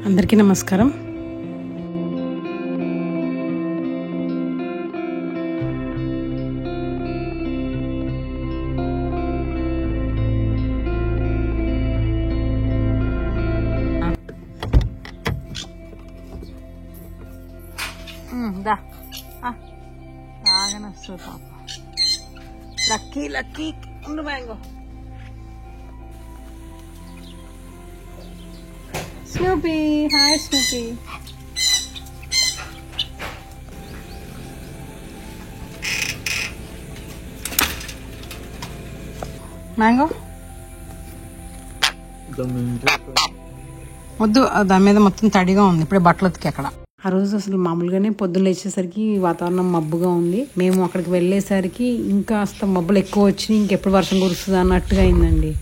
అందరికీ నమస్కారం. Lucky lucky ఉండు mango. Snoopy, hi Snoopy. Mango వద్దు, దాని మీద మొత్తం తడిగా ఉంది. ఇప్పుడే బట్టలు ఉతికి అక్కడ. ఆ రోజు అసలు మామూలుగానే పొద్దున్న లేచేసరికి వాతావరణం మబ్బుగా ఉంది. మేము అక్కడికి వెళ్ళేసరికి ఇంకా మబ్బులు ఎక్కువ వచ్చి ఇంకెప్పుడు వర్షం కురుస్తుంది అన్నట్టుగా అయిందండి.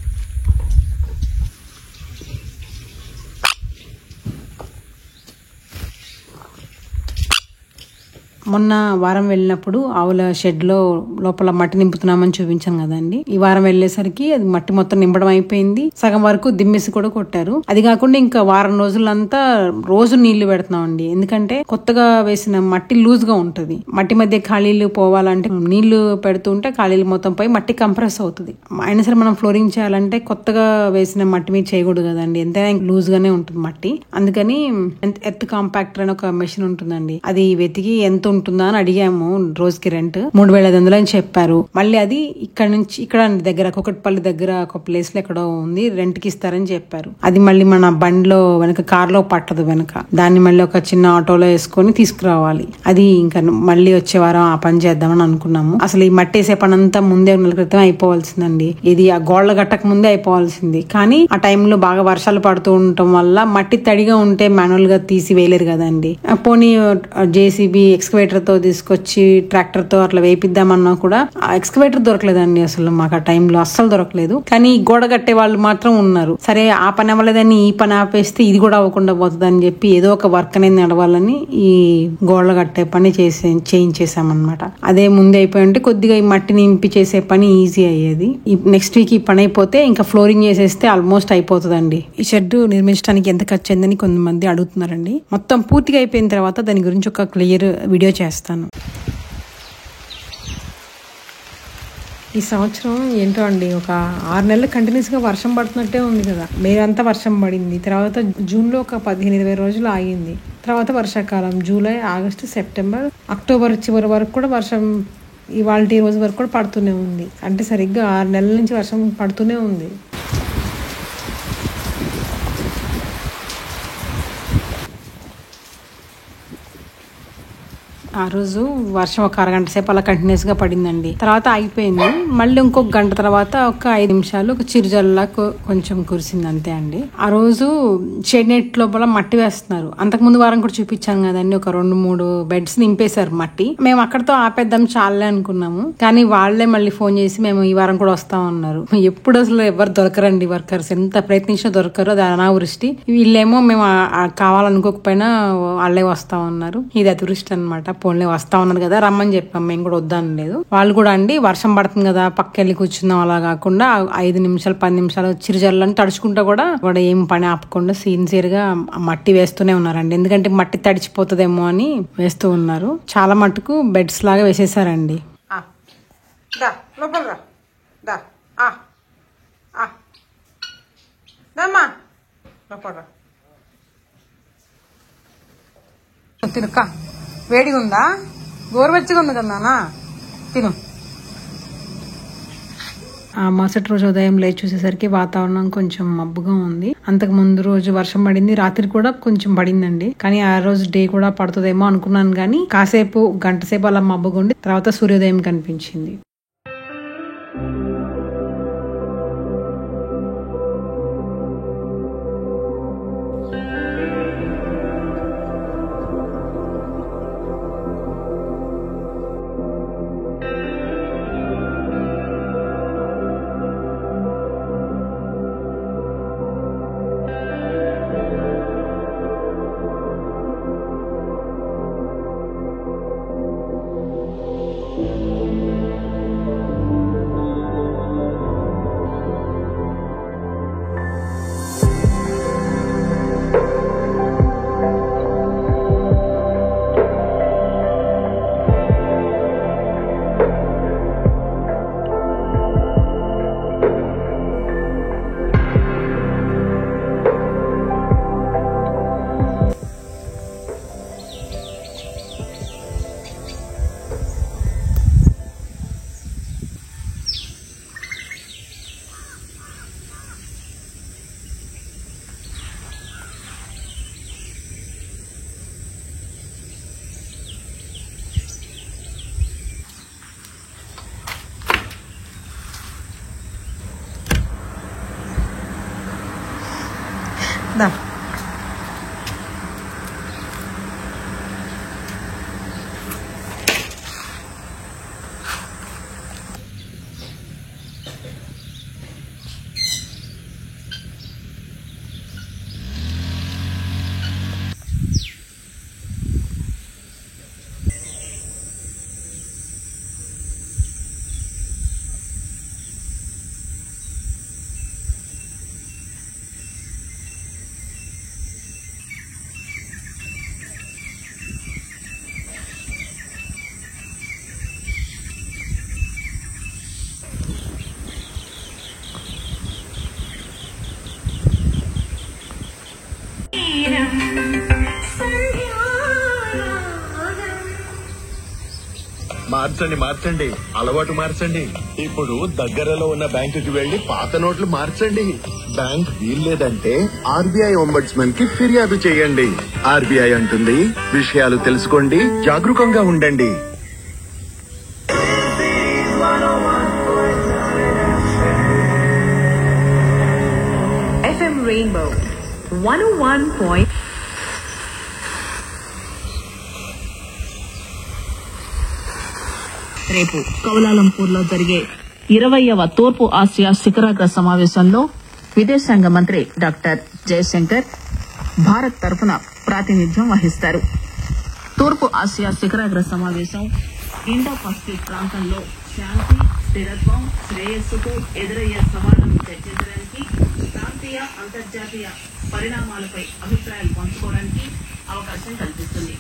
మొన్న వారం వెళ్ళినప్పుడు ఆవుల షెడ్ లో లోపల మట్టి నింపుతున్నామని చూపించాను కదండి. ఈ వారం వెళ్ళేసరికి అది మట్టి మొత్తం నింపడం అయిపోయింది. సగం వరకు దిమ్మేసి కూడా కొట్టారు. అది కాకుండా ఇంకా వారం రోజులంతా రోజు నీళ్లు పెడుతున్నామండి. ఎందుకంటే కొత్తగా వేసిన మట్టి లూజ్ గా ఉంటది. మట్టి మధ్య ఖాళీలు పోవాలంటే నీళ్లు పెడుతూ ఉంటే ఖాళీలు మొత్తం పోయి మట్టి కంప్రెస్ అవుతుంది. అయినా సరే మనం ఫ్లోరింగ్ చేయాలంటే కొత్తగా వేసిన మట్టి మీద చేయకూడదు కదండి. ఎంతైనా లూజ్ గానే ఉంటుంది మట్టి. అందుకని ఎర్త్ కాంపాక్టర్ అని ఒక మెషిన్ ఉంటుందండి. అది వెతికి ఎంత ఉంటుందా అని అడిగాము. రోజుకి రెంట్ 3,500 అని చెప్పారు. మళ్ళీ అది ఇక్కడ నుంచి ఇక్కడ దగ్గర కుకట్పల్లి దగ్గర ఒక ప్లేస్ లో ఎక్కడో ఉంది, రెంట్ కి ఇస్తారని చెప్పారు. అది మళ్ళీ మన బండిలో వెనక కార్ లో పట్టదు. వెనక దాన్ని మళ్ళీ ఒక చిన్న ఆటోలో వేసుకొని తీసుకురావాలి. అది ఇంకా మళ్ళీ వచ్చే వారం ఆ పని చేద్దామని అనుకున్నాము. అసలు ఈ మట్టి వేసే పని అంతా ముందే 1 నెల క్రితం అయిపోవాల్సిందండి. ఇది ఆ గోళ్ల గట్టక ముందే అయిపోవాల్సింది. కానీ ఆ టైంలో బాగా వర్షాలు పడుతూ ఉండటం వల్ల మట్టి తడిగా ఉంటే మాన్యువల్ గా తీసి వేయలేరు కదండి. పోనీ జేసీబీ ఎక్స్కవేటర్ తో తీసుకొచ్చి ట్రాక్టర్ తో అట్లా వేయిద్దామన్నా కూడా ఆ ఎక్స్కవేటర్ దొరకలేదండి. అసలు మాకు ఆ టైంలో అస్సలు దొరకలేదు. కానీ గోడ కట్టే వాళ్ళు మాత్రం ఉన్నారు. సరే ఆ పని అవ్వలేదని ఈ పని ఆపేస్తే ఇది కూడా అవ్వకుండా పోతుందని చెప్పి ఏదో ఒక వర్క్ అనేది నడవాలని ఈ గోడలు కట్టే పని చేయించేసామన్నమాట. అదే ముందే అయిపోయి ఉంటే కొద్దిగా ఈ మట్టి నింపి చేసే పని ఈజీ అయ్యేది. నెక్స్ట్ వీక్ ఈ పని అయిపోతే ఇంకా ఫ్లోరింగ్ చేసేస్తే ఆల్మోస్ట్ అయిపోతుందండి. ఈ షెడ్ నిర్మించడానికి ఎంత ఖర్చు అయిందని కొంతమంది అడుగుతున్నారండి. మొత్తం పూర్తిగా అయిపోయిన తర్వాత దాని గురించి ఒక క్లియర్ వీడియో చేస్తాను. ఈ సంవత్సరం ఏంటో అండి, ఒక 6 నెలలు కంటిన్యూస్ గా వర్షం పడుతున్నట్టే ఉంది కదా. మే అంతా వర్షం పడింది. తర్వాత జూన్ లో ఒక 15-20 రోజులు ఆగింది. తర్వాత వర్షాకాలం జూలై, ఆగస్టు, సెప్టెంబర్, అక్టోబర్ చివరి వరకు కూడా వర్షం ఇవాళ ఈ రోజు వరకు కూడా పడుతూనే ఉంది. అంటే సరిగ్గా 6 నెలల నుంచి వర్షం పడుతూనే ఉంది. ఆ రోజు వర్షం ఒక 1 గంట సేపు అలా కంటిన్యూస్ గా పడిందండి. తర్వాత ఆగిపోయింది. మళ్ళీ ఇంకొక గంట తర్వాత ఒక 5 నిమిషాలు ఒక చిరుజల్లా కొంచెం కురిసింది అంతే అండి. ఆ రోజు షెడ్ నెట్ లోపల మట్టి వేస్తున్నారు. అంతకు ముందు వారం కూడా చూపించాను కదండి, ఒక 2-3 బెడ్స్ నింపేశారు మట్టి. మేము అక్కడతో ఆపేద్దాం చాలే అనుకున్నాము. కానీ వాళ్లే మళ్ళీ ఫోన్ చేసి మేము ఈ వారం కూడా వస్తామన్నారు. ఎప్పుడు అసలు ఎవరు దొరకరండి వర్కర్స్. ఎంత ప్రయత్నించినా దొరకరు. అది అనావృష్టి. వీళ్ళేమో మేము కావాలనుకోకపోయినా వాళ్ళే వస్తామన్నారు. ఇది అతివృష్టి అనమాట. పోన్లే వస్తా ఉన్నారు కదా రమ్మని చెప్పాం. మేము కూడా వద్దనలేదు. వాళ్ళు కూడా అండి వర్షం పడుతుంది కదా పక్కెళ్ళి కూర్చుందాం అలా కాకుండా 5 నిమిషాలు 10 నిమిషాలు చిరుజల్లని తడుచుకుంటా కూడా ఏం పని ఆపకుండా సిన్సియర్ గా మట్టి వేస్తూనే ఉన్నారండి. ఎందుకంటే మట్టి తడిచిపోతుందేమో అని వేస్తూ ఉన్నారు. చాలా మట్టుకు బెడ్స్ లాగా వేసేసారండి. తినక్క వేడిగా ఉందా? గోరువెచ్చగా ఉంది కదా, తిను. ఆ మరుసటి రోజు ఉదయం లేచి చూసేసరికి వాతావరణం కొంచెం మబ్బుగా ఉంది. అంతకు ముందు రోజు వర్షం పడింది. రాత్రి కూడా కొంచెం పడిందండి. కానీ ఆ రోజు డే కూడా పడుతుందేమో అనుకున్నాను. కానీ కాసేపు గంట సేపు అలా మబ్బుగా ఉండి తర్వాత సూర్యోదయం కనిపించింది. దా. మార్చండి మార్చండి, అలవాటు మార్చండి. ఇప్పుడు దగ్గరలో ఉన్న బ్యాంకుకి వెళ్లి పాత నోట్లు మార్చండి. బ్యాంక్ వీల్లేదంటే ఆర్బీఐ ఒంబడ్స్మన్ కి ఫిర్యాదు చేయండి. ఆర్బీఐ అంటుంది, విషయాలు తెలుసుకోండి, జాగరూకంగా ఉండండి. FM Rainbow 101. రేపు కౌలాలంపూర్ లో జరిగే 20వ తూర్పు ఆసియా శిఖరాగ్ర సమావేశంలో విదేశాంగ మంత్రి డాక్టర్ జయశంకర్ భారత్ తరఫున ప్రాతినిధ్యం వహిస్తారు. తూర్పు ఆసియా శిఖరాగ్ర సమావేశం ఇండో పసిఫిక్ ప్రాంతంలో శాంతి, స్థిరత్వం, శ్రేయస్సుకు ఎదురయ్యే సవాళ్లను చర్చించడానికి, ప్రాంతీయ అంతర్జాతీయ పరిణామాలపై అభిప్రాయాలు పంచుకోవడానికి అవకాశం కల్పిస్తుంది.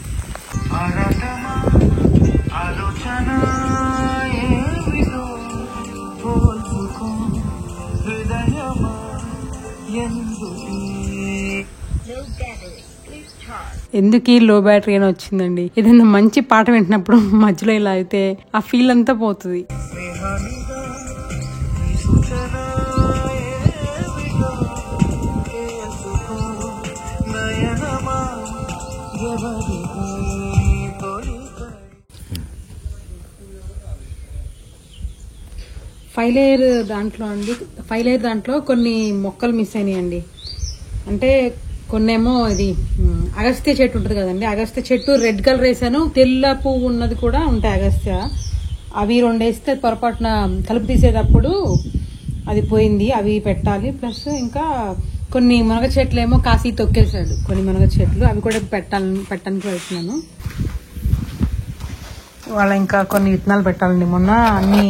ఎందుకు లో బ్యాటరీ అని వచ్చిందండి. ఏదైనా మంచి పాట వింటున్నప్పుడు మధ్యలో ఇలా అయితే ఆ ఫీల్ అంతా పోతుంది. ఫైవ్ లేయర్ దాంట్లో కొన్ని మొక్కలు మిస్ అయినాయండి. అంటే కొన్నేమో ఇది అగస్త్య చెట్టు ఉంటుంది కదండి, అగస్త్య చెట్టు రెడ్ కలర్ వేసాను, తెల్ల పువ్వు ఉన్నది కూడా ఉంటాయి అగస్త్య, అవి 2 వేస్తే పొరపాటున కలుపు తీసేటప్పుడు అది పోయింది, అవి పెట్టాలి. ప్లస్ ఇంకా కొన్ని మునగ చెట్లు ఏమో కాసి తొక్కేసాడు, కొన్ని మునగ చెట్లు, అవి కూడా పెట్టడానికి వెళ్తున్నాను. వాళ్ళ ఇంకా కొన్ని విత్తనాలు పెట్టాలండి. మొన్న అన్ని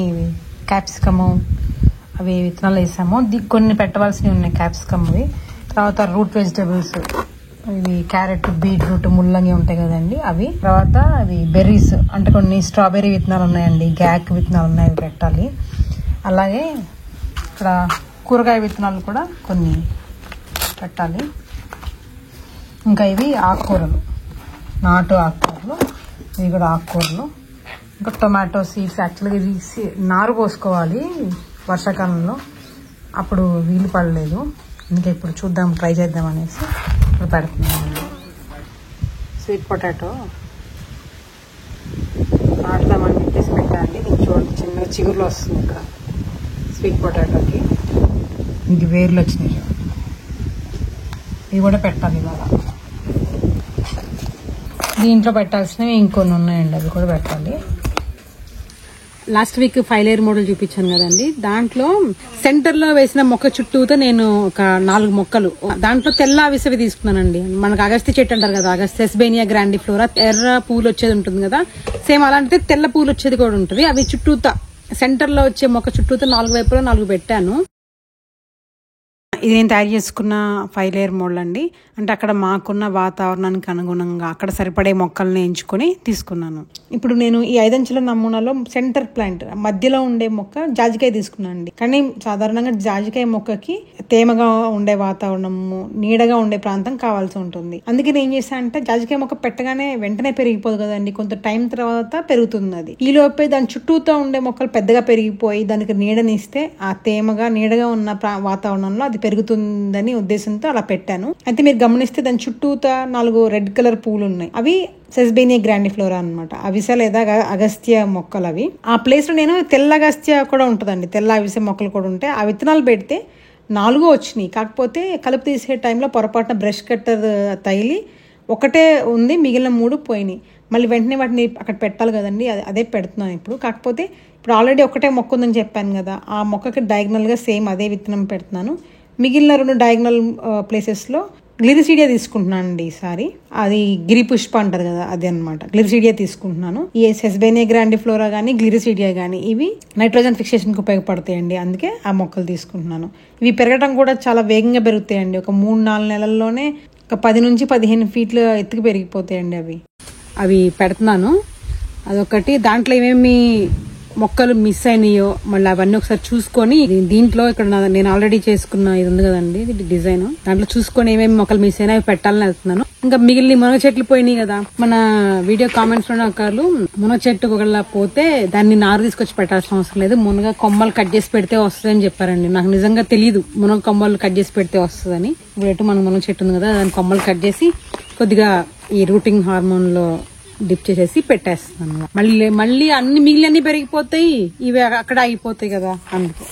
క్యాప్సికము అవి విత్తనాలు వేసాము, కొన్ని పెట్టవలసినవి ఉన్నాయి క్యాప్సికమ్వి. తర్వాత రూట్ వెజిటబుల్స్, ఇవి క్యారెట్, బీట్రూట్, ముల్లంగి ఉంటాయి కదండి అవి. తర్వాత అవి బెర్రీస్ అంటే కొన్ని స్ట్రాబెర్రీ విత్తనాలు ఉన్నాయండి, గ్యాక్ విత్తనాలు ఉన్నాయి, అవి పెట్టాలి. అలాగే ఇక్కడ కూరగాయ విత్తనాలు కూడా కొన్ని పెట్టాలి. ఇంకా ఇవి ఆకుకూరలు, నాటు ఆకుకూరలు, ఇవి కూడా ఆకుకూరలు. ఇంకా టొమాటో సీడ్స్, యాక్చువల్గా ఇది నారు పోసుకోవాలి వర్షాకాలంలో, అప్పుడు వీలు పడలేదు, అందుకే ఇప్పుడు చూద్దాం, ట్రై చేద్దాం అనేసి ఇప్పుడు పెడుతున్నాను. స్వీట్ పొటాటో నాటుదామని చెప్పేసి పెట్టండి. ఇది చూడండి చిన్న చిగురులు వస్తుంది ఇక్కడ స్వీట్ పొటాటోకి, ఇంక వేర్లు వచ్చినాయి. ఇవి కూడా పెట్టాలి ఇవాళ. దీంట్లో పెట్టాల్సినవి ఇంకొన్ని ఉన్నాయండి, అవి కూడా పెట్టాలి. లాస్ట్ వీక్ 5 లేయర్ మోడల్ చూపించాను కదండి, దాంట్లో సెంటర్ లో వేసిన మొక్క చుట్టూతో నేను ఒక 4 మొక్కలు, దాంట్లో తెల్ల అవిసెవి తీసుకున్నానండి. మనకు అగస్త్య చెట్టు అంటారు కదా, సెస్బేనియా గ్రాండిఫ్లోరా, ఎర్ర పూలు వచ్చేది ఉంటుంది కదా, సేమ్ అలాంటిది తెల్ల పూలు వచ్చేది కూడా ఉంటుంది. అవి చుట్టూతా సెంటర్ లో వచ్చే మొక్క చుట్టూతో 4 వైపులో 4 పెట్టాను. ఇది నేను తయారు చేసుకున్న 5 లేయర్ మోడల్ అండి. అంటే అక్కడ మాకున్న వాతావరణానికి అనుగుణంగా అక్కడ సరిపడే మొక్కల్ని ఎంచుకొని తీసుకున్నాను. ఇప్పుడు నేను ఈ 5 అంచెల నమూనాలో సెంటర్ ప్లాంట్ మధ్యలో ఉండే మొక్క జాజికాయ తీసుకున్నాను అండి. కానీ సాధారణంగా జాజికాయ మొక్కకి తేమగా ఉండే వాతావరణము, నీడగా ఉండే ప్రాంతం కావాల్సి ఉంటుంది. అందుకే నేను ఏం చేశాను అంటే, జాజికాయ మొక్క పెట్టగానే వెంటనే పెరిగిపోదు కదండి, కొంత టైం తర్వాత పెరుగుతుంది. అది ఈ లోపే దాని చుట్టూతో ఉండే మొక్కలు పెద్దగా పెరిగిపోయి దానికి నీడనిస్తే ఆ తేమగా నీడగా ఉన్న వాతావరణంలో అది పెరుగుతుందని ఉద్దేశంతో అలా పెట్టాను. అయితే మీరు గమనిస్తే దాని చుట్టూతా 4 రెడ్ కలర్ పూలు ఉన్నాయి, అవి సెస్బేనియా గ్రాండిఫ్లోరా అనమాట, అవిసె లేదా అగస్త్య మొక్కలు అవి. ఆ ప్లేస్ లో నేను తెల్ల అగస్త్య కూడా ఉంటుందండి, తెల్ల అవిసె మొక్కలు కూడా ఉంటాయి. ఆ విత్తనాలు పెడితే 4 వచ్చినాయి. కాకపోతే కలుపు తీసే టైంలో పొరపాటున బ్రష్ కట్టర్ తగిలి ఒకటే ఉంది, మిగిలిన 3 పోయినాయి. మళ్ళీ వెంటనే వాటిని అక్కడ పెట్టాలి కదండి, అదే పెడుతున్నాను ఇప్పుడు. కాకపోతే ఇప్పుడు ఆల్రెడీ ఒకటే మొక్క ఉందని చెప్పాను కదా, ఆ మొక్కకి డయాగ్నల్గా సేమ్ అదే విత్తనం పెడుతున్నాను. మిగిలిన 2 డయాగ్నల్ ప్లేసెస్లో గ్లిరిసీడియా తీసుకుంటున్నాను అండి ఈసారి. అది గిరి పుష్ప అంటారు కదా, అదే అనమాట. గ్లిరిసీడియా తీసుకుంటున్నాను. ఈ సెస్బేనియా గ్రాండిఫ్లోరా కానీ గ్లిరిసీడియా కానీ ఇవి నైట్రోజన్ ఫిక్సేషన్కి ఉపయోగపడతాయండి, అందుకే ఆ మొక్కలు తీసుకుంటున్నాను. ఇవి పెరగడం కూడా చాలా వేగంగా పెరుగుతాయండి. ఒక 3-4 నెలల్లోనే ఒక 10 నుంచి 15 ఫీట్ల ఎత్తుకు పెరిగిపోతాయండి అవి పెడుతున్నాను. అదొకటి. దాంట్లో ఏమేమి మొక్కలు మిస్ అయినాయో మళ్ళీ అవన్నీ ఒకసారి చూసుకొని, దీంట్లో ఇక్కడ నేను ఆల్రెడీ చేసుకున్న ఇది ఉంది కదండి, ఇది డిజైన్, దాంట్లో చూసుకొని ఏమేమి మొక్కలు మిస్ అయినా అవి పెట్టాలని వెళ్తున్నాను. ఇంకా మిగిలిన మునగ చెట్లు పోయినాయి కదా, మన వీడియో కామెంట్స్ లోనే ఒకళ్ళు మునగ చెట్టు ఒకళ్ళ పోతే దాన్ని నారు తీసుకొచ్చి పెట్టాల్సిన అవసరం లేదు, మునగ కొమ్మలు కట్ చేసి పెడితే వస్తుందని చెప్పారండి. నాకు నిజంగా తెలియదు మునగ కొమ్మలు కట్ చేసి పెడితే వస్తుందని. ఇప్పుడు ఎటు మన మునగ చెట్టు ఉంది కదా, దాని కొమ్మలు కట్ చేసి కొద్దిగా ఈ రూటింగ్ హార్మోన్ లో డిప్ చేసేసి పెట్టేస్తాను. మళ్ళీ అన్ని మిగిలిన పెరిగిపోతాయి, ఇవి అక్కడ ఆగిపోతాయి కదా, అందుకు.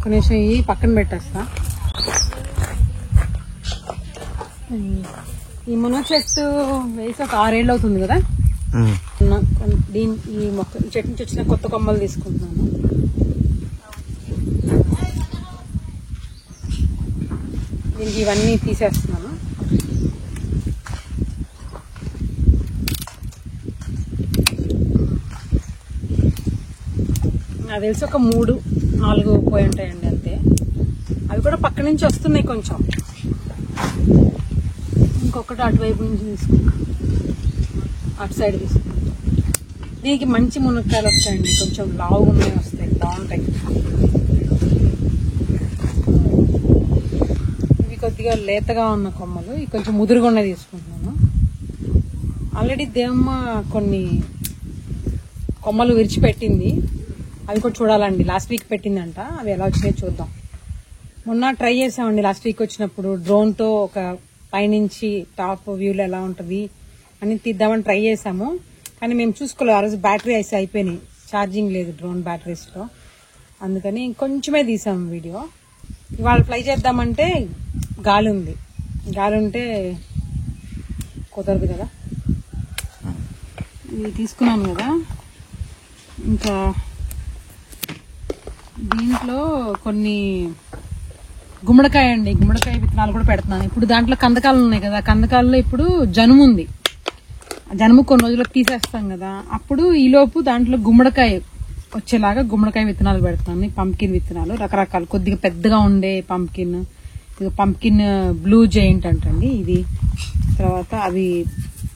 కనీసం ఈ పక్కన పెట్టేస్తా. ఈ మునగ చెట్టు వేసి ఒక 6 ఏళ్ళు అవుతుంది కదా, ఈ మొక్క ఈ చెట్టు నుంచి వచ్చిన కొత్త కొమ్మలు తీసుకుంటున్నాను. దీనికి ఇవన్నీ తీసేస్తున్నాను. నాకు తెలిసి ఒక 3-4 పోయి ఉంటాయండి అంతే. అవి కూడా పక్క నుంచి వస్తున్నాయి కొంచెం. ఇంకొకటి అటువైపు నుంచి తీసుకుంటాం, అటు సైడ్ తీసుకుంటాం. దీనికి మంచి మునక్కాయలు వస్తాయండి, కొంచెం లావుగా ఉన్నాయి, వస్తాయి, బాగుంటాయి. కొద్దిగా లేతగా ఉన్న కొమ్మలు, ఈ కొంచెం ముదురుగా ఉన్నది తీసుకుంటున్నాను. ఆల్రెడీ దేవమ్మ కొన్ని కొమ్మలు విరిచిపెట్టింది, అవి కూడా చూడాలండి. లాస్ట్ వీక్ పెట్టిందంట, అవి ఎలా వచ్చినాయో చూద్దాం. మొన్న ట్రై చేసామండి లాస్ట్ వీక్ వచ్చినప్పుడు, డ్రోన్తో ఒక పైనుంచి టాప్ వ్యూలో ఎలా ఉంటుంది అని తీద్దామని ట్రై చేసాము. కానీ మేము చూసుకోలేదు, ఆ రోజు బ్యాటరీ అయిపోయినాయి, ఛార్జింగ్ లేదు డ్రోన్ బ్యాటరీస్లో, అందుకని కొంచెమే తీసాము వీడియో. ఇవాళ ఫ్లై చేద్దామంటే గాలి ఉంది, గాలి ఉంటే కుదరదు కదా. ఇవి తీసుకున్నాను కదా, ఇంకా దీంట్లో కొన్ని గుమ్మడికాయ అండి, గుమ్మడికాయ విత్తనాలు కూడా పెడుతున్నాను. ఇప్పుడు దాంట్లో కందకాలు ఉన్నాయి కదా, కందకాలలో ఇప్పుడు జనుము ఉంది, జనుము కొన్ని రోజులకు తీసేస్తాం కదా, అప్పుడు ఈలోపు దాంట్లో గుమ్మడికాయ వచ్చేలాగా గుమ్మడికాయ విత్తనాలు పెడతాను. పంకిన్ విత్తనాలు రకరకాలు, కొద్దిగా పెద్దగా ఉండే పంకిన్, పంకిన్ బ్లూ జైంట్ అంటండి ఇది. తర్వాత అవి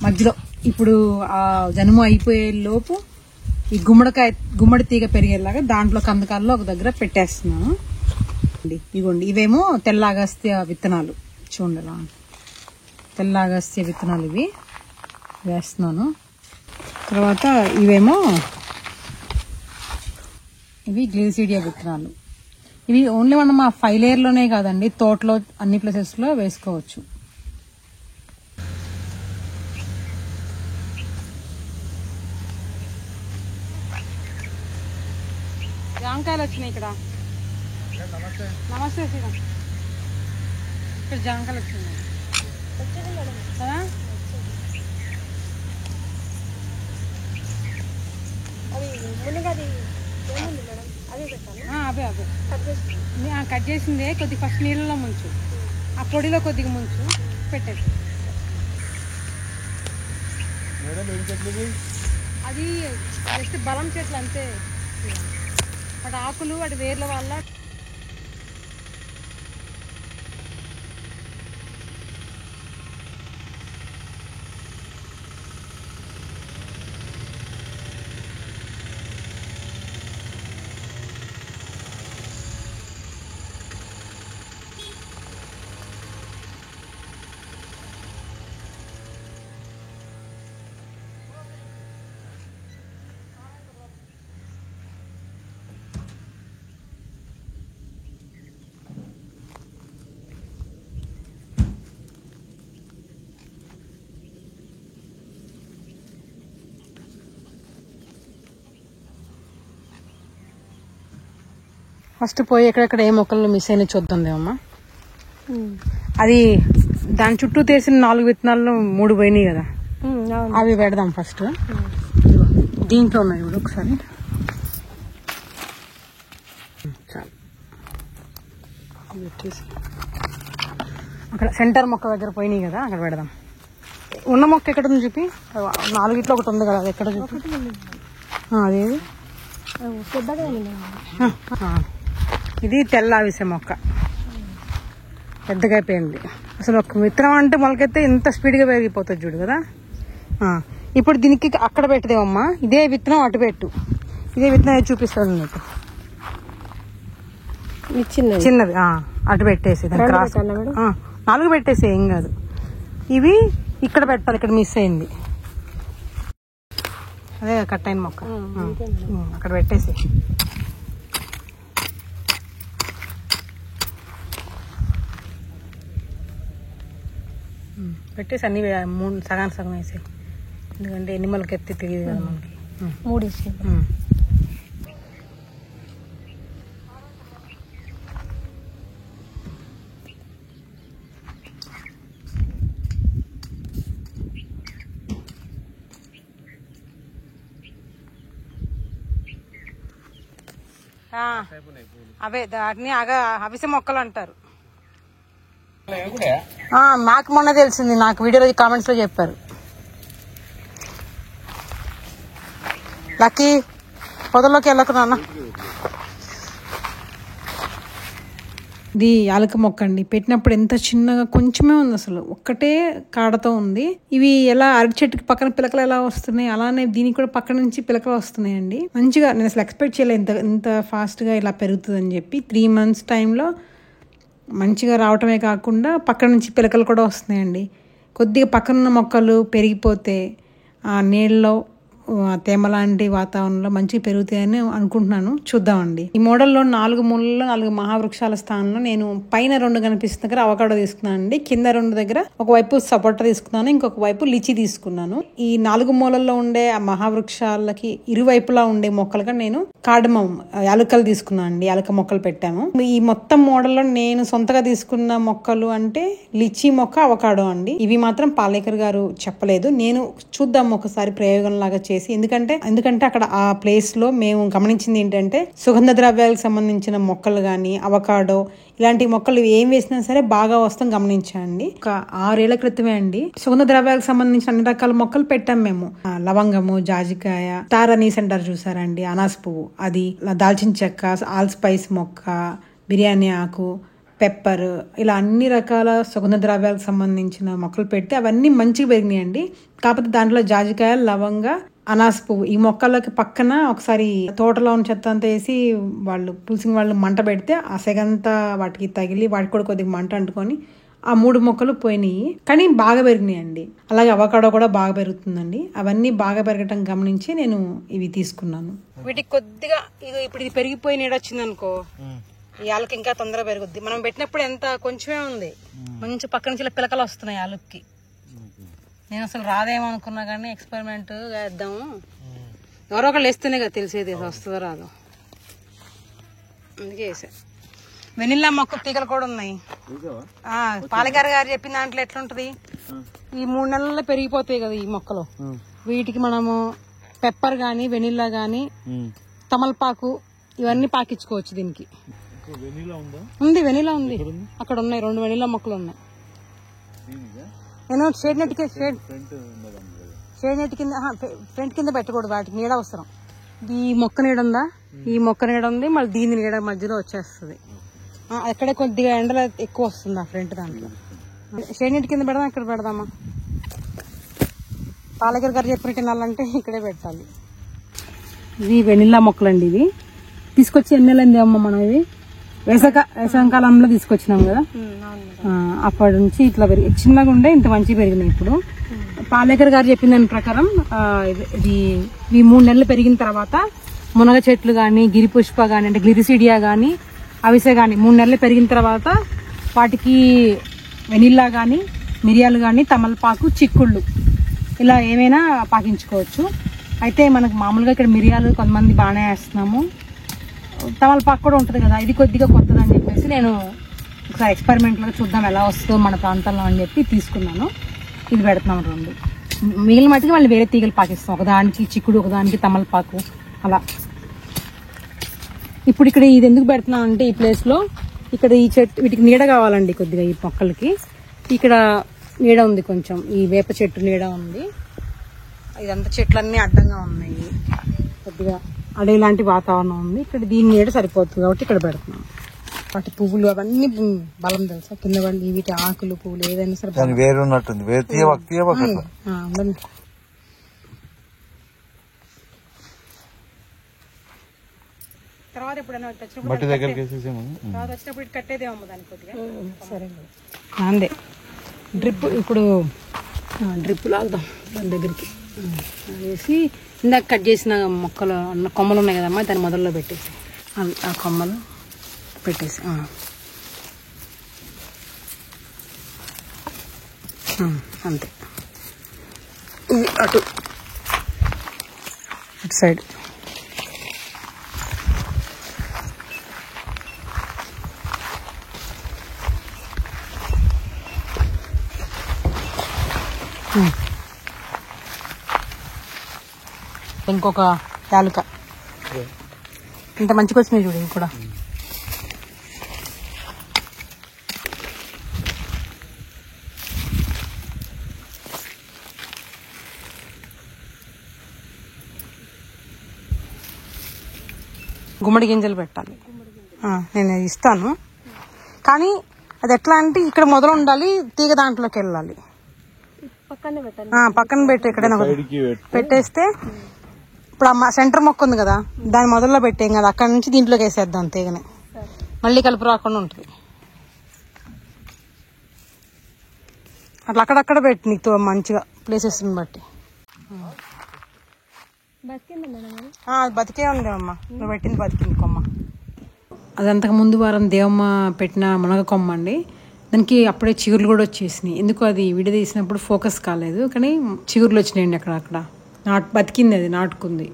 మధ్యలో ఇప్పుడు ఆ జనుము అయిపోయే లోపు ఈ గుమ్మడి తీగ పెరిగేలాగా దాంట్లో కందకాల్లో ఒక దగ్గర పెట్టేస్తున్నాను. ఇదిగోండి, ఇవేమో తెల్ల అగస్త్య విత్తనాలు, చూడండి తెల్ల అగస్త్య విత్తనాలు ఇవి వేస్తున్నాను. తర్వాత ఇవేమో ఇవి గ్లిరిసీడియా విత్తనాలు. ఇవి ఓన్లీ మనం ఆ 5 లేయర్లోనే కాదండి, తోటలో అన్ని ప్లేసెస్లో వేసుకోవచ్చు. జాంకాయలు వచ్చినాయి ఇక్కడ. నమస్తే శ్రీరామ్. ఇక్కడ జాంకాయలు వచ్చినాయి కదా. అవే కట్ చేసిందే కొద్దిగా ఫస్ట్ నీళ్ళలో ముంచు, ఆ పొడిలో కొద్దిగా ముంచు, పెట్టేసి. అది జస్ట్ బలం చెట్లు అంతే, వాటి ఆకులు వాటి వేర్ల వల్ల ఫస్ట్ పోయి ఎక్కడెక్కడ ఏ మొక్కలు మిస్ అయినా చూద్దాంలేమమ్మా. అది దాని చుట్టూ తీసిన 4 విత్తనాలు 3 పోయినాయి కదా, అవి పెడదాం ఫస్ట్. దీంట్లో ఉన్నాయి ఇప్పుడు ఒకసారి. చాలు పెట్టేసి అక్కడ సెంటర్ మొక్క దగ్గర పోయినాయి కదా, అక్కడ పెడదాం. ఉన్న మొక్క ఎక్కడ ఉంది చూపి. 4 ఇట్లో ఒకటి ఉంది కదా, అది ఎక్కడ చూపి. అదేది ఇది తెల్ల అవిసె మొక్క, పెద్దగా అయిపోయింది. అసలు ఒక విత్తనం అంటే మొలకెత్తే ఎంత స్పీడ్గా పెరిగిపోతుంది చూడు కదా. ఇప్పుడు దీనికి అక్కడ పెట్టదేమమ్మా, ఇదే విత్తనం అటు పెట్టు. ఇదే విత్తనం చూపిస్తుంది నీకు, చిన్నది అటు పెట్టేసి 4 పెట్టేసి ఏం కాదు. ఇవి ఇక్కడ పెట్టాలి, ఇక్కడ మిస్ అయింది. అదే కట్ అయిన మొక్క అక్కడ పెట్టేసి. పెట్టేసి అన్ని 3 సగం వేసాయి, ఎందుకంటే ఎన్ని మొలకి ఎత్తి తెలియదు కదా మనకి. 3 వేసి అవే వాటిని అవిసె మొక్కలు అంటారు. నాకు మొన్న తెలిసింది, నాకు వీడియోలో కామెంట్స్ లో చెప్పారు. లక్కీ పొదల్లోకి వెళ్ళకు నాన్న. ఇది యాలక మొక్క అండి. పెట్టినప్పుడు ఎంత చిన్నగా కొంచెమే ఉంది, అసలు ఒక్కటే కాడతో ఉంది. ఇవి ఎలా అరటి చెట్టుకి పక్కన పిలకలు ఎలా వస్తున్నాయి, అలానే దీనికి కూడా పక్కన నుంచి పిలకలు వస్తున్నాయండి. మంచిగా నేను అసలు ఎక్స్పెక్ట్ చేయలేదు ఇంత ఫాస్ట్ గా ఇలా పెరుగుతుందని చెప్పి. 3 months టైంలో మంచిగా రావటమే కాకుండా పక్కన నుంచి పిలకలు కూడా వస్తున్నాయండి. కొద్దిగా పక్కనున్న మొక్కలు పెరిగిపోతే ఆ నీళ్ళలో తేమ లాంటి వాతావరణంలో మంచిగా పెరుగుతాయని అనుకుంటున్నాను. చూద్దామండి. ఈ మోడల్లో 4 మూలల్లో 4 మహావృక్షాల స్థానంలో నేను పైన 2 కనిపిస్తున్న దగ్గర అవకాడో తీసుకున్నాను అండి. కింద 2 దగ్గర ఒకవైపు సపోటా తీసుకున్నాను, ఇంకొక వైపు లిచి తీసుకున్నాను. ఈ 4 మూలల్లో ఉండే ఆ మహావృక్షాలకి ఇరువైపులా ఉండే మొక్కలుగా నేను కార్డమం యాలకలు తీసుకున్నాను అండి. యాలక మొక్కలు పెట్టాము. ఈ మొత్తం మోడల్లో నేను సొంతగా తీసుకున్న మొక్కలు అంటే లిచి మొక్క, అవకాడో అండి. ఇవి మాత్రం పాలేకర్ గారు చెప్పలేదు. నేను చూద్దాం ఒకసారి ప్రయోగం లాగా చేసి. ఎందుకంటే అక్కడ ఆ ప్లేస్ లో మేము గమనించింది ఏంటంటే సుగంధ ద్రవ్యాలకు సంబంధించిన మొక్కలు గాని, అవకాడో ఇలాంటి మొక్కలు ఏం వేసినా సరే బాగా వస్తాం గమనించండి. ఒక 6 ఏళ్ల క్రితమే అండి సుగంధ ద్రవ్యాలకు సంబంధించిన అన్ని రకాల మొక్కలు పెట్టాం మేము. లవంగము, జాజికాయ, స్టార్ అనీస్ అంటారు చూసారండి, అనాస పువ్వు, అది దాల్చిన చెక్క, ఆల్ స్పైస్ మొక్క, బిర్యానీ ఆకు, పెప్పర్, ఇలా అన్ని రకాల సుగంధ ద్రవ్యాలకు సంబంధించిన మొక్కలు పెడితే అవన్నీ మంచిగా పెరిగినాయండి. కాకపోతే దాంట్లో జాజికాయ, లవంగ, అనాస పువ్వు ఈ మొక్కలకి పక్కన ఒకసారి తోటలో ఉన్న చెత్త అంతా వేసి వాళ్ళు పులిసింగ్ వాళ్ళు మంట పెడితే ఆ సెగంతా వాటికి తగిలి వాటికి కూడా కొద్దిగా మంట అంటుకొని ఆ 3 మొక్కలు పోయినాయి. కానీ బాగా పెరిగినాయండి. అలాగే అవకాడో కూడా బాగా పెరుగుతుందండి. అవన్నీ బాగా పెరగటం గమనించి నేను ఇవి తీసుకున్నాను. వీటికి కొద్దిగా ఇప్పుడు ఇది పెరిగిపోయి నీడొచ్చింది అనుకో, ఈ ఆలుకి ఇంకా తొందరగా పెరుగుద్ది. మనం పెట్టినప్పుడు ఎంత కొంచెమే ఉంది, మంచి పక్క నుంచి పిలకలు వస్తున్నాయి ఆలుకి. నేను అసలు రాదేమో అనుకున్నా కానీ ఎక్స్పెరిమెంట్ వేద్దాము, ఎవరో ఒకళ్ళు వేస్తేనే కదా తెలిసేది వస్తుందో రాదో, అందుకే వేసా. వెనిల్లా మొక్క తీగలు కూడా ఉన్నాయి. పాలగారు గారు చెప్పిన దాంట్లో ఎట్లుంటది, ఈ 3 నెలల్లో పెరిగిపోతాయి కదా ఈ మొక్కలు. వీటికి మనము పెప్పర్ గాని, వెనిల్లా గాని, తమలపాకు ఇవన్నీ పాకించుకోవచ్చు. దీనికి ఉంది, వెనిలా ఉంది, అక్కడ ఉన్నాయి 2 వెనిలా మొక్కలు ఉన్నాయి. నేను షేడ్ నెట్ కింద ఫ్రంట్ కింద పెట్టకూడదు, వాటికి నీడ అవసరం. ఈ మొక్క నీడ ఉందా, ఈ మొక్క నీడ ఉంది, మళ్ళీ దీని నీడ మధ్యలో వచ్చేస్తుంది. అక్కడే కొద్దిగా ఎండలు ఎక్కువ వస్తుంది ఆ ఫ్రంట్ దాంట్లో. షేడ్ నెట్ కింద పెడదాం, ఇక్కడ పెడదామా? పాలకర్ గారు చెప్పినట్టు తినాలంటే ఇక్కడే పెట్టాలి. ఇవి వెనిల్లా మొక్కలండి. ఇవి తీసుకొచ్చి ఎన్ని నెలలైంది అమ్మ మనం? ఇవి వేసవకాలంలో తీసుకొచ్చినాం కదా, అప్పటి నుంచి ఇట్లా పెరిగి చిన్నగా ఉండే ఇంత మంచిగా పెరిగినాయి. ఇప్పుడు పాలేకర్ గారు చెప్పిన దాని ప్రకారం ఇది 3 నెలలు పెరిగిన తర్వాత మునగ చెట్లు గాని, గిరి పుష్ప గాని, అంటే గ్లిరిసిడియా గాని, అవిసె గాని 3 నెలలు పెరిగిన తర్వాత వాటికి వెనిల్లా గాని, మిరియాలు గాని, తమలపాకు, చిక్కుళ్ళు ఇలా ఏమైనా పాకించుకోవచ్చు. అయితే మనకు మామూలుగా ఇక్కడ మిరియాలు కొంతమంది బాగానే వేస్తున్నాము, తమలపాకు కూడా ఉంటుంది కదా, ఇది కొద్దిగా కొత్తది అని చెప్పేసి నేను ఒకసారి ఎక్స్పెరిమెంట్ లో చూద్దాం ఎలా వస్తుందో మన ప్రాంతంలో అని చెప్పి తీసుకున్నాను. ఇది పెడుతున్నాం 2. మిగిలిన మట్టికి మళ్ళీ వేరే తీగలు పాకిస్తాం, ఒకదానికి చిక్కుడు ఒకదానికి తమలపాకు అలా. ఇప్పుడు ఇక్కడ ఇది ఎందుకు పెడుతున్నాం అంటే ఈ ప్లేస్ లో ఇక్కడ ఈ చెట్టు వీటికి నీడ కావాలండి కొద్దిగా, ఈ మొక్కలకి ఇక్కడ నీడ ఉంది కొంచెం, ఈ వేప చెట్టు నీడ ఉంది, ఇదంతా చెట్లన్నీ అడ్డంగా ఉన్నాయి, కొద్దిగా అడవి లాంటి వాతావరణం ఉంది, ఇక్కడ దీని నీడ సరిపోతుంది కాబట్టి ఇక్కడ పెడుతున్నాం. వాటి పువ్వులు అవన్నీ బలం తెలుసా, కింద పడి వీటి ఆకులు పువ్వులు ఏదైనా సరే తర్వాత ఎప్పుడైనా వచ్చినప్పుడు కట్టేదేమో దానికి కొద్దిగా. సరే అందే డ్రిప్, ఇప్పుడు డ్రిప్ లాగుదాం దాని దగ్గరికి వేసి ఇందాక కట్ చేసిన మొక్కలు కొమ్మలు ఉన్నాయి కదమ్మా, దాని మొదల్లో పెట్టేసి ఆ కొమ్మలు పెట్టేసి అంతే. ఇది అటు సైడ్ ఇంకొక యాలుక ఇంత మంచిగా వచ్చినాయి చూడు ఇవి కూడా. గుమ్మడి గింజలు పెట్టాలి, నేను ఇస్తాను. కానీ అది ఎట్లా అంటే ఇక్కడ మొదలు ఉండాలి, తీగ దాంట్లోకి వెళ్ళాలి, పక్కన పెట్టి ఎక్కడైనా పెట్టేస్తే. ఇప్పుడు ఆ సెంటర్ మొక్క ఉంది కదా, దాని మొదల్లో పెట్టేం కదా, అక్కడ నుంచి దీంట్లోకి వేసేద్దాం తీగని, మళ్ళీ కలుపు రాకుండా ఉంటుంది. అట్లా అక్కడక్కడ పెట్టి నీకు మంచిగా ప్లేసెస్ బట్టి. బతికే ఉండేవమ్మా, నువ్వు పెట్టింది బతికింది కొమ్మ. అది అంతకు ముందు వారం దేవమ్మ పెట్టిన మునగ కొమ్మ అండి, దానికి అప్పుడే చిగుర్లు కూడా వచ్చేసినాయి. ఎందుకు అది విడదీసినప్పుడు ఫోకస్ కాలేదు, కానీ చిగుర్లు వచ్చినాయండి అక్కడ. బతికింది, అది నాటుకుంది.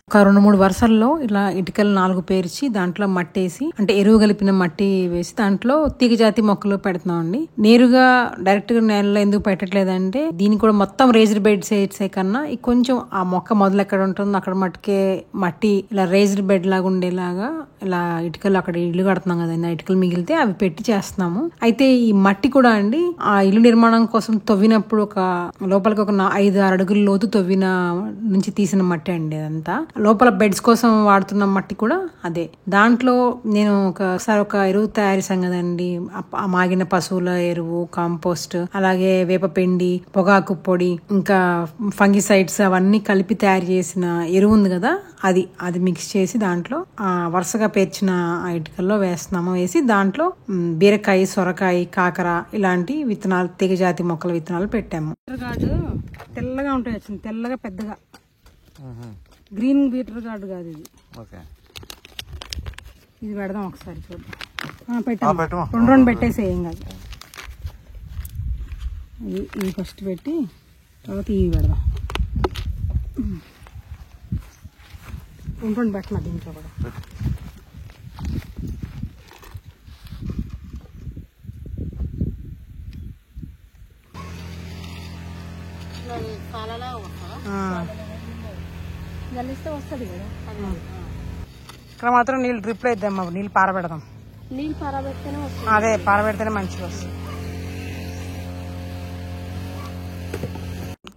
ఒక 2-3 వరుసల్లో ఇలా ఇటుకలు 4 పేర్చి దాంట్లో మట్టి వేసి, అంటే ఎరువు కలిపిన మట్టి వేసి దాంట్లో తీగ జాతి మొక్కలు పెడుతున్నాం అండి. నేరుగా డైరెక్ట్ గా నేలలో ఎందుకు పెట్టట్లేదంటే, దీనికి కూడా మొత్తం రేజ్డ్ బెడ్స్ వేసే కన్నా కొంచెం ఆ మొక్క మొదలు ఎక్కడ ఉంటుందో అక్కడ మట్టుకే మట్టి ఇలా రేజ్డ్ బెడ్ లాగా ఉండేలాగా ఇలా ఇటుకలు, అక్కడ ఇల్లు కడుతున్నాం కదండి, ఆ ఇటుకలు మిగిలితే అవి పెట్టి చేస్తున్నాము. అయితే ఈ మట్టి కూడా అండి ఆ ఇల్లు నిర్మాణం కోసం తవ్వినప్పుడు ఒక లోపలికి ఒక 5-6 అడుగుల లోతు తవ్విన నుంచి తీసిన మట్టి అండి. అదంతా లోపల బెడ్స్ కోసం వాడుతున్న మట్టి కూడా అదే. దాంట్లో నేను ఒకసారి ఒక ఎరువు తయారు చేశాను కదండి, మాగిన పశువుల ఎరువు, కాంపోస్ట్, అలాగే వేపపిండి, పొగాకు పొడి, ఇంకా ఫంగిసైడ్స్ అవన్నీ కలిపి తయారు చేసిన ఎరువు ఉంది కదా, అది మిక్స్ చేసి దాంట్లో వరుసగా పేర్చిన ఆ ఇటుకల్లో వేస్తున్నాము. వేసి దాంట్లో బీరకాయ, సొరకాయ, కాకర ఇలాంటి విత్తనాలు, తీగ జాతి మొక్కల విత్తనాలు పెట్టాము. తెల్లగా ఉంటాయి, వచ్చింది తెల్లగా పెద్దగా, గ్రీన్ బీటర్ గార్డు కాదు ఇది. ఇది పెడదాం ఒకసారి, చూద్దాం. పెట్టాం 2 పెట్టేసి ఏం కాదు. ఇది ఫస్ట్ పెట్టి తర్వాత ఇవి పెడదాం. 2 పెట్టినా దీంట్లో కూడా. వస్తుంది కదా ఇక్కడ మాత్రం నీళ్ళు డ్రిప్ లో ఇద్దాం, నీళ్ళు పారబెడదాం. నీళ్ళు పారబెడితేనే వస్తుంది, అదే పారబెడితేనే మంచిగా వస్తుంది.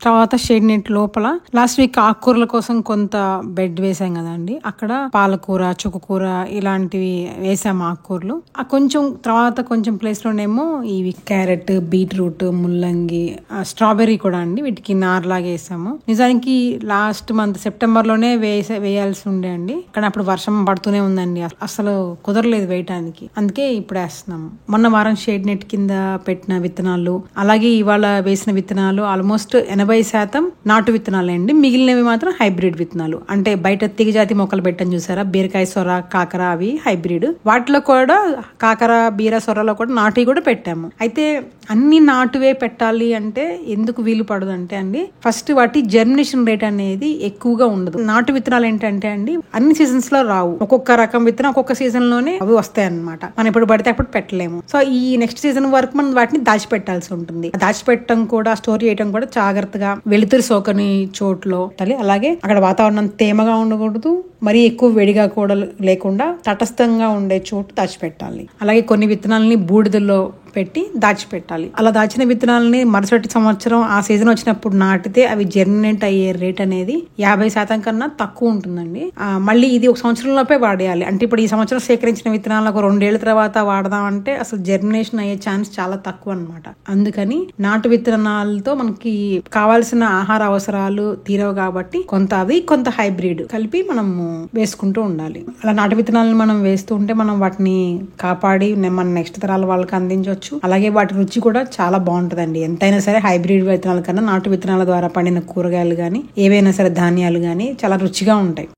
తర్వాత షేడ్ నెట్ లోపల లాస్ట్ వీక్ ఆకుకూరల కోసం కొంత బెడ్ వేసాం కదండి, అక్కడ పాలకూర, చుక్కకూర ఇలాంటివి వేసాము ఆకుకూరలు. కొంచెం తర్వాత కొంచెం ప్లేస్ లోనేమో ఇవి క్యారెట్, బీట్రూట్, ముల్లంగి, స్ట్రాబెర్రీ కూడా అండి, వీటికి నార్లాగా వేసాము. నిజానికి లాస్ట్ మంత్ సెప్టెంబర్ లోనే వేయాల్సి ఉండే అండి, కానీ అప్పుడు వర్షం పడుతూనే ఉందండి, అసలు కుదరలేదు వేయటానికి, అందుకే ఇప్పుడు వేస్తున్నాము. మొన్న వారం షేడ్ నెట్ కింద పెట్టిన విత్తనాలు, అలాగే ఇవాళ వేసిన విత్తనాలు ఆల్మోస్ట్ 80 60% నాటు విత్తనాలే అండి. మిగిలినవి మాత్రం హైబ్రిడ్ విత్తనాలు. అంటే బయట తీగజాతి మొక్కలు పెట్టని చూసారా, బీరకాయ, సొర, కాకర, అవి హైబ్రిడ్. వాటిలో కూడా కాకర, బీర, సొరలో కూడా నాటు కూడా పెట్టాము. అయితే అన్ని నాటువే పెట్టాలి అంటే ఎందుకు వీలు పడదు అంటే అండి, ఫస్ట్ వాటి జర్మినేషన్ రేట్ అనేది ఎక్కువగా ఉండదు. నాటు విత్తనాలు ఏంటంటే అండి అన్ని సీజన్స్ లో రావు. ఒక్కొక్క రకం విత్తనం ఒక్కొక్క సీజన్ లోనే అవి వస్తాయి అన్నమాట. మనం ఎప్పుడు పడితే అప్పుడు పెట్టలేము. సో ఈ నెక్స్ట్ సీజన్ వరకు మనం వాటిని దాచిపెట్టాల్సి ఉంటుంది. దాచిపెట్టడం కూడా, స్టోర్ చేయడం కూడా జాగ్రత్తగా వెలుతురు సోకని చోట్లో పెట్టాలి. అలాగే అక్కడ వాతావరణం తేమగా ఉండకూడదు, మరీ ఎక్కువ వేడిగా కూడా లేకుండా తటస్థంగా ఉండే చోటు దాచిపెట్టాలి. అలాగే కొన్ని విత్తనాలని బూడిదల్లో పెట్టి దాచిపెట్టాలి. అలా దాచిన విత్తనాలని మరుసటి సంవత్సరం ఆ సీజన్ వచ్చినప్పుడు నాటితే అవి జర్మినేట్ అయ్యే రేట్ అనేది 50% కన్నా తక్కువ ఉంటుందండి. మళ్ళీ ఇది ఒక సంవత్సరంలోపే వాడేయాలి. అంటే ఇప్పుడు ఈ సంవత్సరం సేకరించిన విత్తనాలకు 2 ఏళ్ల తర్వాత వాడదామంటే అసలు జర్మినేషన్ అయ్యే ఛాన్స్ చాలా తక్కువ అన్నమాట. అందుకని నాటు విత్తనాలతో మనకి కావాల్సిన ఆహార అవసరాలు తీరవు కాబట్టి కొంత అవి కొంత హైబ్రిడ్ కలిపి మనము వేసుకుంటూ ఉండాలి. అలా నాటు విత్తనాలను మనం వేస్తూ ఉంటే మనం వాటిని కాపాడి మన నెక్స్ట్ తరాల వాళ్ళకి అందించవచ్చు. అలాగే వాటి రుచి కూడా చాలా బాగుంటదండి. ఎంతైనా సరే హైబ్రిడ్ విత్తనాల కన్నా నాటు విత్తనాల ద్వారా పండిన కూరగాయలు గానీ ఏవైనా సరే ధాన్యాలు గానీ చాలా రుచిగా ఉంటాయి.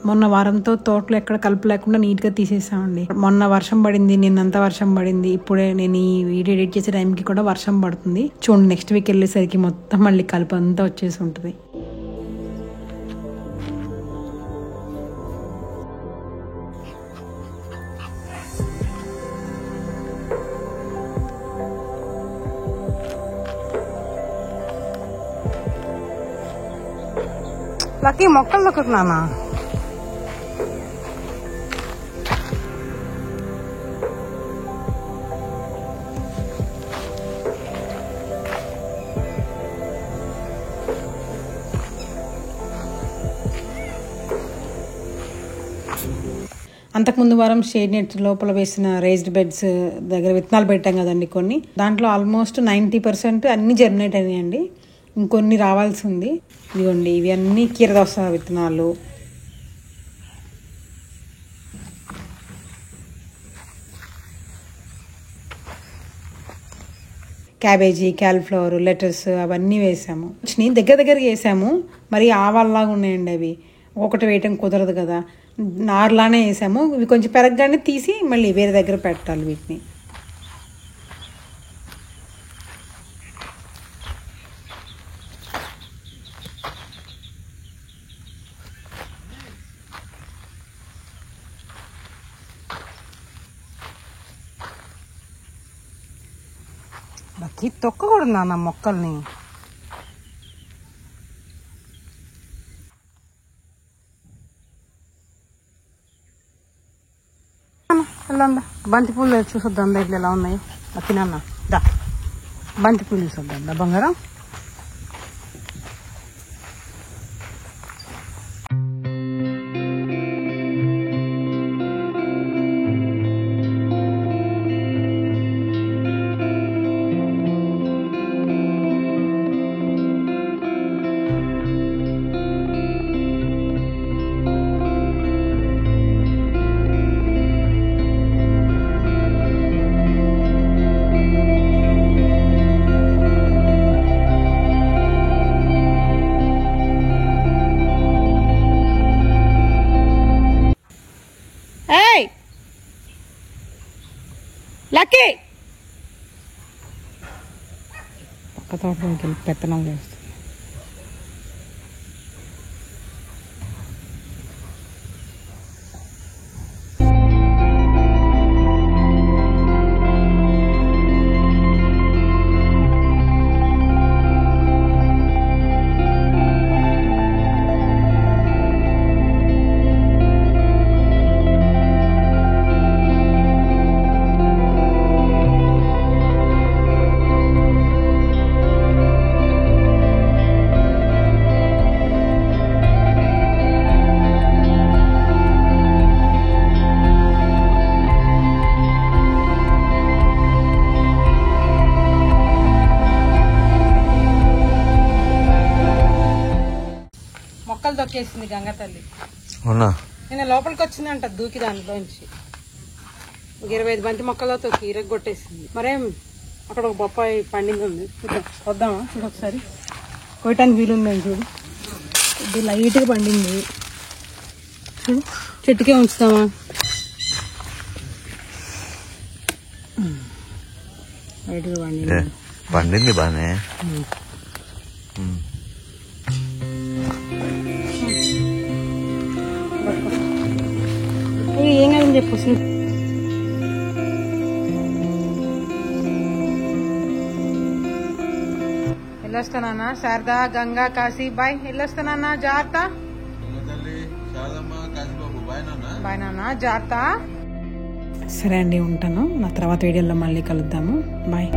మొన్న వారంతో తోటలో ఎక్కడ కలుపు లేకుండా నీట్ గా తీసేసామండి. మొన్న వర్షం పడింది, నిన్నంతా వర్షం పడింది. ఇప్పుడే నేను ఈ వీడియో ఎడిట్ చేసే టైంకి కూడా వర్షం పడుతుంది. చూడండి, నెక్స్ట్ వీక్ వెళ్ళేసరికి మొత్తం మళ్ళీ కలుపు అంతా వచ్చేసి ఉంటుంది. లక్కీ మొక్కలు దొక్కుతున్నానా? అంతకుముందు వారం షేడ్ నెట్ లోపల వేసిన రేజ్డ్ బెడ్స్ దగ్గర విత్తనాలు పెట్టాం కదండి కొన్ని. దాంట్లో ఆల్మోస్ట్ 90% అన్ని జర్మినేట్ అయినాయండి. ఇంకొన్ని రావాల్సి ఉంది. ఇదిగోండి, ఇవి అన్ని కీరదోస విత్తనాలు. క్యాబేజీ, క్యాలీఫ్లవర్, లెటర్స్ అవన్నీ వేసాము. దగ్గరగా వేసాము. మరి ఆవాల్లాగా ఉన్నాయండి అవి. ఒకటి వేయటం కుదరదు కదా, నార్లానే వేసాము. ఇవి కొంచెం పెరగగానే తీసి మళ్ళీ వేరే దగ్గర పెట్టాలి వీటిని. బాకీ తొక్కకూడదు నాన్న మొక్కల్ని. బంతి పూలు చూసొద్దాం ఇట్లా ఎలా ఉన్నాయి. తినన్న దా, బంతి పూలు చూసొద్దాం దా బంగారం. లక్కీ పక్క తోటలోకి వెళ్ళి పెత్తనాలు చేస్తుంది. దూకేసింది గంగ తల్లి. అవునా? నేను లోపలికి వచ్చిందంట దూకి దానిలోంచి 25 బంతి మొక్కలతో తొక్కి ఇరగొట్టేసింది. మరేం అక్కడ ఒక బొప్పాయి పండింది ఉంది, వద్దామా చూడు ఒకసారి. కోయటానికి వీలుందని చూడు, ఇది లైట్గా పండింది చూడు. చెట్టుకే ఉంచుతామా? లైట్గా పండింది. పండింది బానే. ఏం కాదని చెప్పు. వెళ్ళొస్తానా శారదా, గంగా, కాశీ బాయ్. వెళ్ళొస్తానా జాగ్రత్త. బాయ్ నాన్న, జాగ్రత్త. సరే అండి, ఉంటాను. నా తర్వాత వీడియోలో మళ్ళీ కలుద్దాము. బాయ్.